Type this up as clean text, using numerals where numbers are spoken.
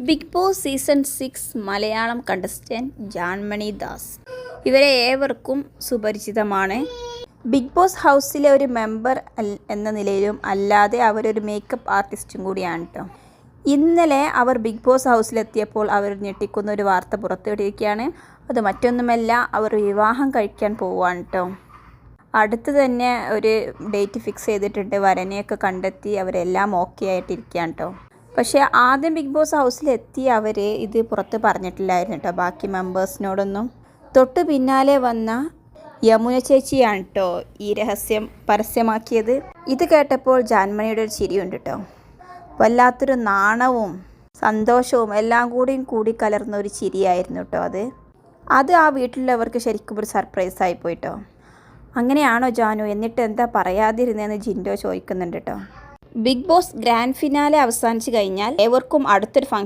Big Boss season 6 Malayalam contestant Janmani Das. ഇവരെ ഏവർക്കും സുപരിചിതമാണ്. Big boss ഹൗസിലെ ഒരു മെമ്പർ എന്ന നിലയിലും അല്ലാതെ അവരൊരു മേക്കപ്പ് ആർട്ടിസ്റ്റും കൂടിയാണ് കേട്ടോ. ഇന്നലെ അവർ ബിഗ് ബോസ് ഹൗസിലെത്തിയപ്പോൾ അവർ ഞെട്ടിക്കുന്ന ഒരു വാർത്ത പുറത്തുവിട്ടിരിക്കുകയാണ്. അത് മറ്റൊന്നുമല്ല, അവർ വിവാഹം കഴിക്കാൻ പോവുകയാണ് കേട്ടോ. അടുത്ത് തന്നെ ഒരു ഡേറ്റ് ഫിക്സ് ചെയ്തിട്ടുണ്ട്. വരനെയൊക്കെ കണ്ടെത്തി അവരെല്ലാം ഓക്കെ ആയിട്ടിരിക്കുകയാണ് കേട്ടോ. പക്ഷേ ആദ്യം ബിഗ് ബോസ് ഹൗസിലെത്തിയ അവർ ഇത് പുറത്ത് പറഞ്ഞിട്ടില്ലായിരുന്നു കേട്ടോ, ബാക്കി മെമ്പേഴ്സിനോടൊന്നും. തൊട്ട് പിന്നാലെ വന്ന യമുന ചേച്ചിയാണ് കേട്ടോ ഈ രഹസ്യം പരസ്യമാക്കിയത്. ഇത് കേട്ടപ്പോൾ ജാൻമണിയുടെ ഒരു ചിരിയുണ്ട് കേട്ടോ. വല്ലാത്തൊരു നാണവും സന്തോഷവും എല്ലാം കൂടി കലർന്ന ഒരു ചിരിയായിരുന്നു കേട്ടോ അത് ആ വീട്ടിലുള്ളവർക്ക് ശരിക്കും ഒരു സർപ്രൈസായി പോയിട്ടോ. അങ്ങനെയാണോ ജാനു, എന്നിട്ട് എന്താ പറയാതിരുന്നതെന്ന് ജിൻഡോ ചോദിക്കുന്നുണ്ട് കേട്ടോ. ബിഗ് ബോസ് ഗ്രാൻഡ് ഫിനാലെ അവസാനിച്ച് കഴിഞ്ഞാൽ ഏവർക്കും അടുത്തൊരു